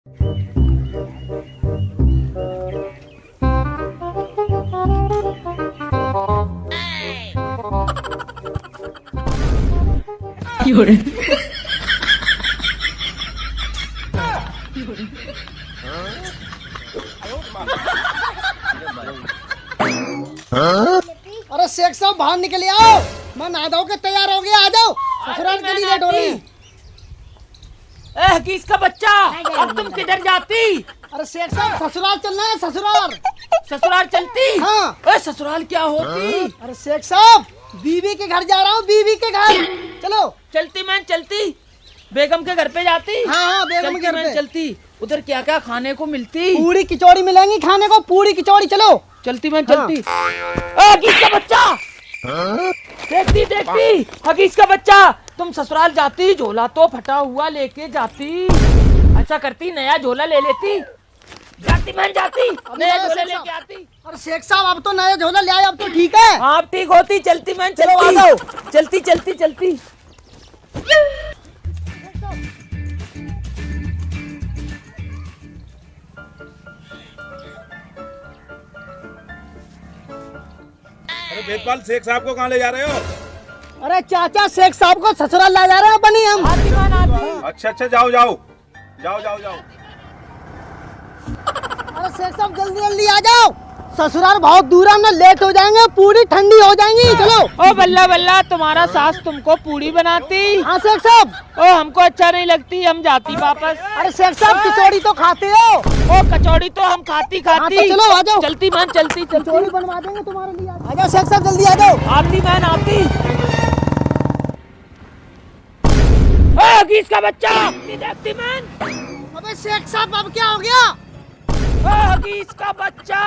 अरे शेख साहब बाहर निकले आओ, मैं नहा धो के तैयार हो गया, आ जाओ, ससुराल के लिए लेट हो रहे हैं। किसका बच्चा, अब तुम किधर जाती? अरे शेख साहब ससुराल चलना है, ससुराल। ससुराल चलती? हाँ। ससुराल क्या होती? अरे शेख साहब बीवी के घर जा रहा हूँ, बीवी के घर। चलो। चलती मैं चलती, बेगम के घर पे जाती। हाँ बेगम के घर पे चलती। उधर क्या क्या खाने को मिलती? पूरी कचौड़ी मिलेंगी खाने को, पूरी कचौड़ी। चलो चलती मैं चलती। किसका बच्चा, देखती देखती हकीस का बच्चा, तुम ससुराल जाती, झोला तो फटा हुआ लेके जाती। ऐसा करती, नया झोला ले लेती, जाती मैं जाती, नया झोला लेके आती। अरे शेख साहब अब तो नया झोला ले आए, अब तो ठीक है। हाँ ठीक होती, चलती मैं चलती, चलती चलती चलती। अरे वेदपाल, शेख साहब को कहाँ ले जा रहे हो? अरे चाचा शेख साहब को ससुराल ला जा रहे हैं बनी हम। अच्छा अच्छा, जाओ जाओ जाओ जाओ जाओ। अरे शेख साहब जल्दी जल्दी आ जाओ, ससुराल बहुत दूर है, हम लेट हो जाएंगे, पूरी ठंडी हो जाएंगी। चलो। ओ बल्ला बल्ला, तुम्हारा सास तुमको पूरी बनाती? हाँ शेख साहब। ओ हमको अच्छा नहीं लगती, हम जाती वापस। अरे शेख साहब कचौड़ी तो खाते हो? ओ कचौड़ी तो हम खाती। हाँ, तो चलो आ जाओ। चलती मैं चलती, कचौड़ी बनवा देंगे तुम्हारे लिए। आ जाओ शेख साहब जल्दी आ जाओ। आती मैं आती। किसका बच्चा, देखती मैं। अबे शेख साहब अब क्या हो गया? किसका बच्चा,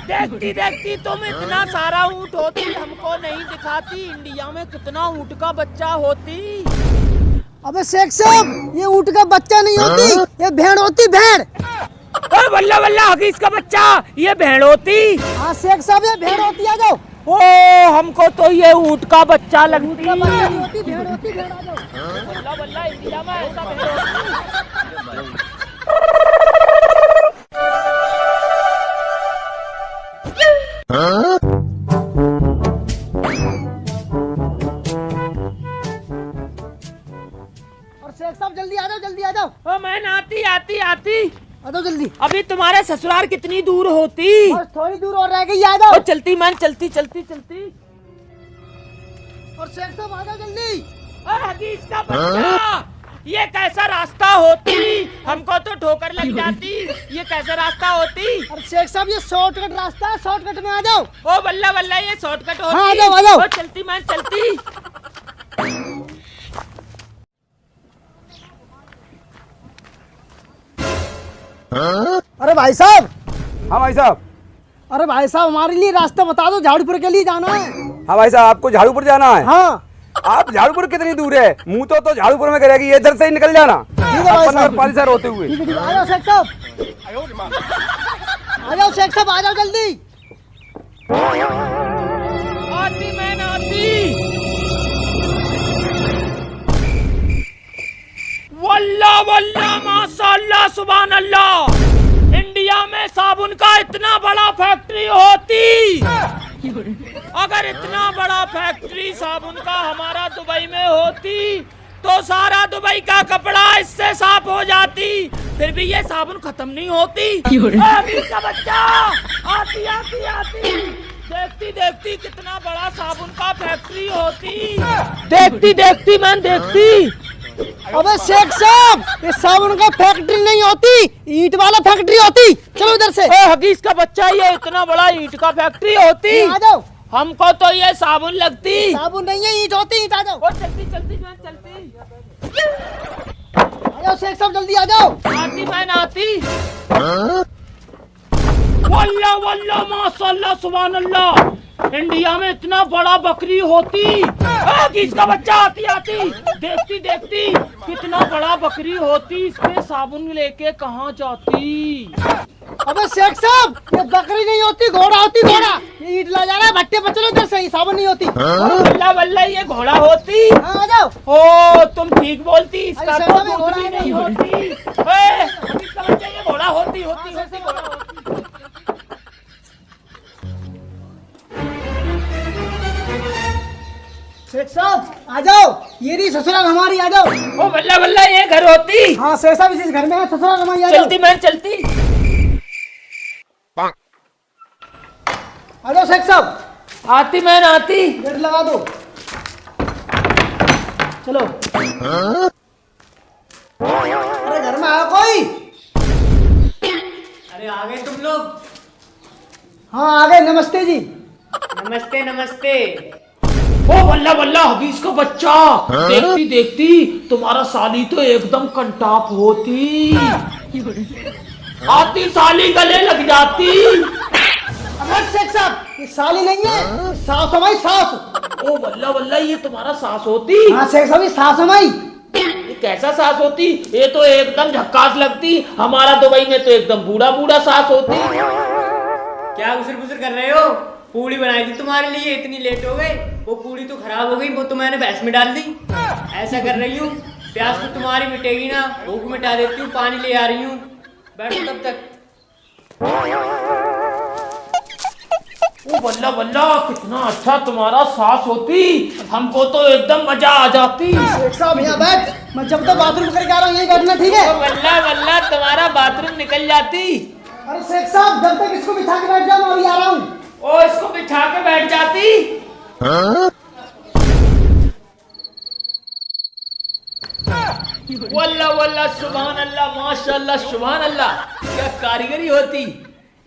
देखती देखती तुम इतना सारा ऊँट होती, हमको नहीं दिखाती। इंडिया में कितना ऊँट का बच्चा होती? अबे शेख साहब ये ऊँट का बच्चा नहीं होती, ये भेड़ होती, भेड़। बल्ला बल्ला, हकीस का बच्चा, ये भेड़ होती? हाँ शेख साहब ये भेड़ होती। आ जाओ। ओ हमको तो ये ऊँट का बच्चा लगती। बच्चा नहीं होती, भेड़ होती, भेड़। आ जाओ। बल्ला बल्ला, इंडिया में ऐसा भेड़ होती। और शेख साहब जल्दी आ जाओ, जल्दी आ जाओ। मैं आती आती आती। आ जाओ जल्दी। अभी तुम्हारे ससुराल कितनी दूर होती? और थोड़ी दूर और रह गई, आ जाओ। चलती मैं चलती चलती चलती। और शेख साहब आ जाओ जल्दी। हकीस का बच्चा, ये कैसा रास्ता होती? हमको तो ठोकर लग जाती। ये कैसा रास्ता होती? और शेख साहब ये शॉर्टकट रास्ता है, शॉर्टकट में आ जाओ। ओ बल्ला बल्ला, ये शॉर्टकट होती। हाँ, आ जाओ, आ जाओ। चलती मैं चलती। अरे भाई साहब। हाँ भाई साहब। अरे भाई साहब हमारे लिए रास्ता बता दो, झाड़ूपुर के लिए जाना है। हाँ भाई साहब, आपको झाड़ूपुर जाना है? हाँ। आप झाड़ूपुर कितनी दूर है? मुंह तो झाड़ूपुर में करेगी, ये इधर से ही निकल जाना। ठीक है भाई साहब। पालीसर होते हुए। ठीक है, आ जाओ शेख साहब। आ जाओ शेख साहब, आ जाओ जल्दी। आती मैं आती। वल्ला वल्ला, माशाअल्लाह, सुभान अल्लाह। इंडिया में साबुन का इतना बड़ा फैक्ट्री होती। अगर इतना बड़ा फैक्ट्री साबुन का हमारा दुबई में होती तो सारा दुबई का कपड़ा इससे साफ हो जाती। फिर भी ये साबुन खत्म नहीं होती। का बच्चा, आती आती आती। देखती देखती कितना बड़ा साबुन का फैक्ट्री होती। देखती देखती मैं देखती। अबे शेख साहब ये साबुन का फैक्ट्री नहीं होती, ईंट वाला फैक्ट्री होती। चलो इधर से। हकीस का बच्चा, ये इतना बड़ा ईंट का फैक्ट्री होती। आ जाओ। हमको तो ये साबुन लगती। साबुन नहीं है, ईंट होती, ईंट। आ जाओ। चलती चलती मैं चलती। आ जाओ शेख साहब जल्दी आ जाओ। आती मैं आती। वल्ला वल्ला, माशाअल्लाह, सुभान अल्लाह। इंडिया में इतना बड़ा बकरी होती। किसका बच्चा, आती आती। देखती देखती कितना बड़ा बकरी होती। इसमें साबुन लेके कहाँ जाती? अबे शेख साहब ये बकरी नहीं होती, घोड़ा होती, घोड़ा। ये ईंट ला जा रहा है, भट्टे पर चलो इधर से, ही साबुन नहीं होती। बल्ला बल्ला, ये घोड़ा होती। हाँ, आ जाओ। ओ तुम ठीक बोलती, इसका अरे तो शेख साहब, दूध भी नहीं होती। ससुराल हमारी आ जाओ। ओ बल्ला बल्ला ये घर होती। हाँ शेख साहब इसी घर में है, ससुराल हमारी आ जाओ। चलती मैं चलती। आ जाओ शेख साहब। आती मैं आती। गेट लगा दो। चलो। अरे घर में आया कोई? अरे आ गए तुम लोग। हाँ आ गए। नमस्ते जी। नमस्ते नमस्ते। ओ बल्ला बल्ला हगीज का बच्चा। देखती देखती तुम्हारा साली तो एकदम कंटाप होती। आती साली गले लग जाती। अगर शेख साहब ये साली नहीं है, सास हमारी सास। ओ बल्ला बल्ला ये तुम्हारा सास होती। हाँ शेख साहब ये सास हमारी। ये कैसा सास होती? ये तो एकदम झक्कास लगती। हमारा दुबई में तो एकदम बूढ़ा बूढ़ा सास होती। क्या गुसर गुसर कर रहे हो? पूड़ी बनाई थी तुम्हारे लिए, इतनी लेट हो गए। वो पूड़ी तो खराब हो गई, वो तो मैंने भैंस में डाल दी। ऐसा कर रही हूँ, प्यास तो तुम्हारी मिटेगी ना, भूख मिटा देती हूँ, पानी ले आ रही हूँ। बैठो तब तक। ओ बल्ला बल्ला कितना अच्छा तुम्हारा सास होती। हमको तो एकदम मजा आ जाती। शेख साहब यहाँ बैठ, मैं जब तक बाथरूम करके आ रहा हूँ यही बैठना, ठीक है? ओ बल्ला बल्ला तुम्हारा बाथरूम निकल जाती। अरे शेख साहब जब तक इसको बिठा के बैठ जाओ, मैं अभी आ रहा हूँ। ओ इसको बिठा के बैठ जाती। वल्ला वल्ला सुभान अल्लाह माशाअल्लाह सुभान अल्लाह, क्या कारीगरी होती।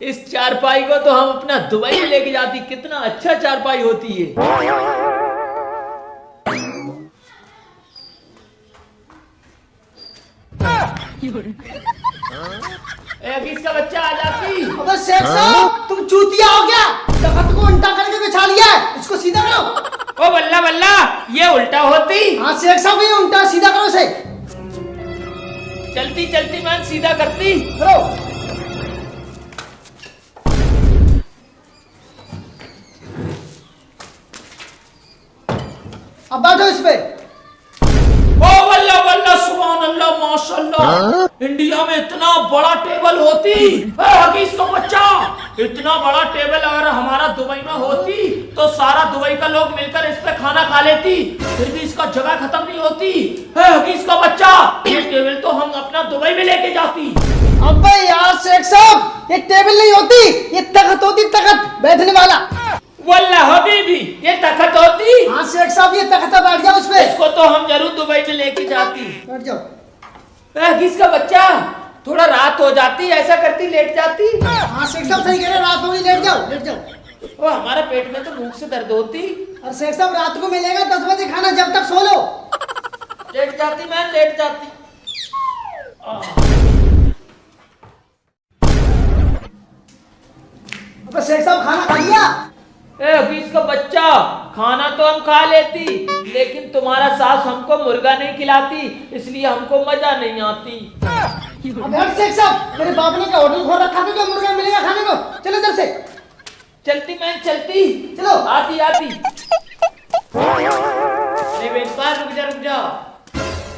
इस चारपाई को तो हम अपना दुबई में लेके जाती। कितना अच्छा चारपाई होती है। इसका बच्चा आ जाती। अबे शेख साहब तुम चूतिया हो क्या? तख्त को उल्टा करके बिछा लिया है, इसको सीधा करो। ओ बल्ला बल्ला ये उल्टा होती। हाँ शेख साहब ये उल्टा, सीधा करो इसे। चलती चलती मैं सीधा करती। करो। अब बैठो इस पे। ओ वल्ला वल्ला सुभान अल्लाह माशाअल्लाह। इंडिया में इतना बड़ा टेबल होती। हकीस का बच्चा, इतना बड़ा टेबल अगर हमारा दुबई में होती तो सारा दुबई का लोग मिलकर इस पे खाना खा लेती। फिर भी इसका जगह खत्म नहीं होती। हकीस का बच्चा, ये टेबल तो हम अपना दुबई में लेके जाती। अबे यार शेख साहब ये टेबल नहीं होती, ये तख्त होती, तख्त बैठने वाला। वल्ला हबीबी ये तख्त होती। हाँ शेख साहब ये तख्त है, बैठ जाओ उस पे। इसको तो हम जरूर दुबई में लेके जाती। बैठ जाओ। किसका बच्चा, थोड़ा रात हो जाती ऐसा करती लेट जाती। हाँ शेख साहब सही कह रहे, रात हो गई, लेट जाओ लेट जाओ। ओ हमारे पेट में तो भूख से दर्द होती। और शेख साहब रात को मिलेगा 10 बजे खाना, जब तक सो लो। लेट जाती मैं लेट जाती। अबे शेख साहब खाना खा लिया? हकीस का बच्चा, खाना तो हम खा लेती लेकिन तुम्हारा सास हमको मुर्गा नहीं खिलाती, इसलिए हमको मजा नहीं आती। अब हट शेख साहब, तेरे बाप ने क्या होटल खोल रखा था जो मुर्गा मिलेगा खाने को? चलो इधर से। चलती मैं चलती। चलो। आती आती। अरे वेदपाल रुक जा रुक जा।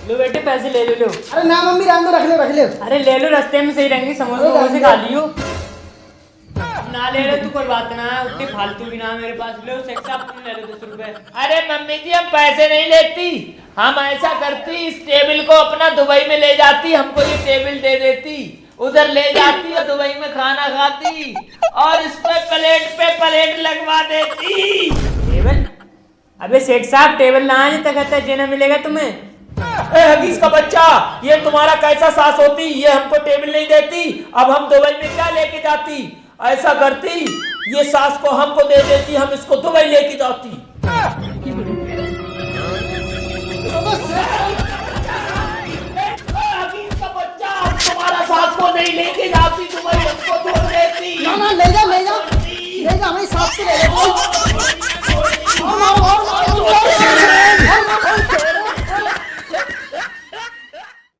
लो बेटे पैसे ले लो। अरे ना मम्मी राम दो, रख ले रख ले। अरे ले लो, रास्ते में सही रहेंगे, समोसे वमोसे खा लियो। ना ले रहे तू कोई बात ना है, उतनी फालतू भी ना मेरे पास। लो शेख साहब तुम ले लो 200 रुपए। अरे मम्मी जी हम पैसे नहीं लेती, हम ऐसा करती इस टेबल को अपना दुबई में ले जाती, हमको ये टेबल दे देती, उधर ले जाती और दुबई में खाना खाती और इस पे प्लेट लगवा देती। टेबल? अबे शेख साहब टेबल ना आने तक कहता है जेना मिलेगा तुम्हें। हकीस का बच्चा, ये तुम्हारा कैसा सास होती, ये हमको टेबल नहीं देती, अब हम दुबई में क्या लेके जाती। ऐसा करती ये सास को हमको दे देती, हम इसको दुबई लेके जाती। हकीस का बच्चा, तुम्हारा सास को नहीं लेके जाती दुबई, हमको छोड़ देती। ना ना ले जा ले जा ले जा, हमारी सास को ले जा।